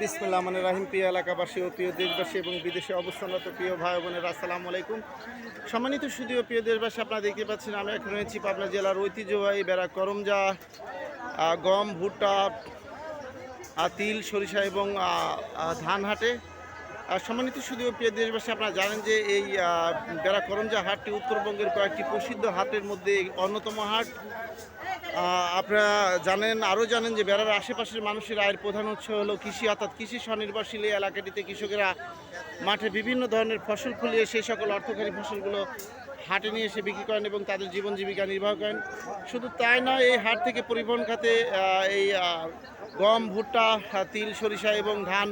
বিসমিল্লাহ রহমানির রহিম। প্রিয় এলাকাবাসী ও প্রিয় দেশবাসী এবং বিদেশে অবস্থানরত প্রিয় ভাই বোনেরা, আসসালামু আলাইকুম। সম্মানিত সুধী ও প্রিয় দেশবাসী, আপনারা দেখতে পাচ্ছেন আমি এখন রয়েছি পাবনা জেলার ঐতিহ্যবাহী বেড়া করমজা গম, ভুট্টা, তিল, সরিষা এবং ধান হাটে। সম্মানিত সুধী ও প্রিয় দেশবাসী, আপনারা জানেন যে এই বেড়া করমজা হাটটি উত্তরবঙ্গের কয়েকটি প্রসিদ্ধ হাটের মধ্যে অন্যতম হাট। আপনারা আরও জানেন যে বেড়ার আশেপাশের মানুষের আয়ের প্রধান উৎস হলো কৃষি, অর্থাৎ কৃষি স্বনির্ভরশীল এই এলাকাটিতে কৃষকেরা মাঠে বিভিন্ন ধরনের ফসল ফলিয়ে সেই সকল অর্থকারী ফসলগুলো হাটে নিয়ে এসে বিক্রি করেন এবং তাদের জীবন জীবিকা নির্বাহ করেন। শুধু তাই নয়, এই হাট থেকে পরিবহন খাতে এই গম, ভুট্টা, তিল, সরিষা এবং ধান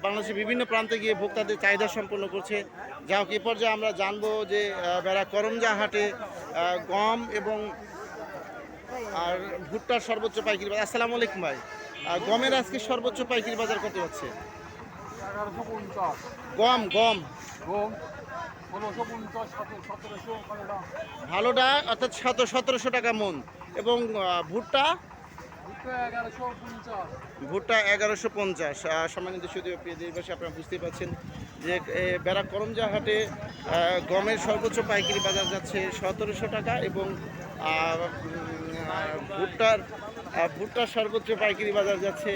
বাংলাদেশের বিভিন্ন প্রান্তে গিয়ে ভোক্তাদের চাহিদা সম্পন্ন করছে। যা হোক, এ পর্যায়ে আমরা জানবো যে বেড়া করমজা হাটে গম এবং আর ভুট্টার সর্বোচ্চ পাইকারি বাজার। আসসালামু আলাইকুম ভাই, গমের আজকে সর্বোচ্চ পাইকারি বাজার কত হচ্ছে? গম গম ভালোটা অর্থাৎ 1700 টাকা মন এবং ভুট্টা 1150। সম্মানিত সুধী প্রিয় দেশবাসী, আপনারা বুঝতে পারছেন যে বেড়া করমজা হাটে গমের সর্বোচ্চ পাইকারি বাজার যাচ্ছে 1700 টাকা এবং ভুট্টার সর্বোচ্চ পাইকারি বাজার যাচ্ছে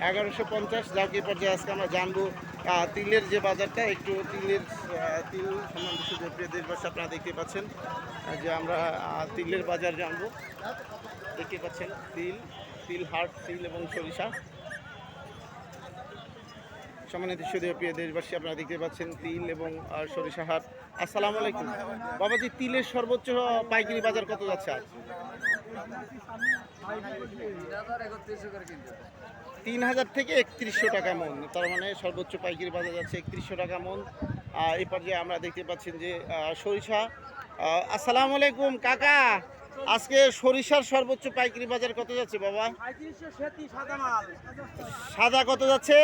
1150। যাকে পর্যায়ে আজকে আমরা জানবো তিলের যে বাজারটা, একটু তিল সম্বন্ধে শুধু প্রিয় দেশবাসী আপনারা দেখতে পাচ্ছেন যে আমরা তিলের বাজার জানবো। দেখতে পাচ্ছেন তিল হাট, তিল এবং সরিষা। সম্মানিত সুধী প্রিয় দেশবাসী, আপনারা দেখতে পাচ্ছেন তিল এবং সরিষা হাট। আসসালামু আলাইকুম বাবাজি, তিলের সর্বোচ্চ পাইকারি বাজার কত যাচ্ছে আজ? 3000 থেকে 3100 টাকা মন, তার মানে সর্বোচ্চ পাইকারি বাজার যাচ্ছে 3100 টাকা মন। এই পর্যায়ে আমরা দেখতে পাচ্ছেন যে সরিষা। আসসালামু আলাইকুম কাকা, আজকে সরিষার সর্বোচ্চ পাইকারি বাজার কত যাচ্ছে বাবা? সাদা কত যাচ্ছে?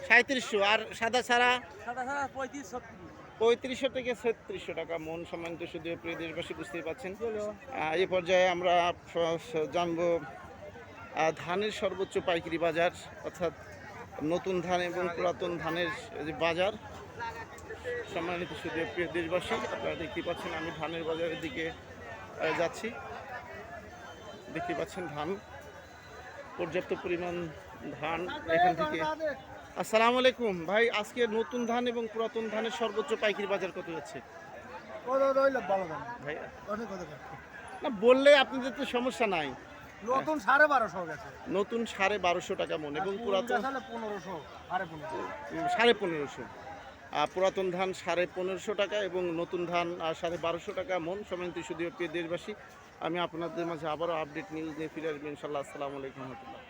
3700। আর সাদা ছাড়া 3500 থেকে 3600 টাকা মন। সম্মানিত শুধু প্রিয় দেশবাসী, বুঝতেই পাচ্ছেন। এই পর্যায়ে আমরা জানবো ধানের সর্বোচ্চ পাইকারি বাজার, অর্থাৎ নতুন ধান এবং পুরাতন ধানের যে বাজার। সম্মানিত শুধু প্রিয় দেশবাসী, আপনারা দেখতে পাচ্ছেন আমি ধানের বাজারের দিকে যাচ্ছি। দেখতে পাচ্ছেন ধান, পর্যাপ্ত পরিমাণ ধান এখান থেকে। আসসালামু আলাইকুম ভাই, আজকে নতুন ধান এবং পুরাতন ধানের সর্বোচ্চ পাইকারি বাজার কত যাচ্ছে ভাই? না বললে আপনাদের তো সমস্যা নাই। নতুন 1250 গেছে, নতুন 1250 টাকা মন এবং পুরাতন 1550। পুরাতন ধান 1550 টাকা এবং নতুন ধান 1250 টাকা মন। সম্মানিত সুধী প্রিয় দেশবাসী, আমি আপনাদের মাঝে আবারও আপডেট নিউজ নিয়ে ফিরে আসবো ইনশাল্লাহ। আসসালামু আলাইকুম রহমতুল্লাহ।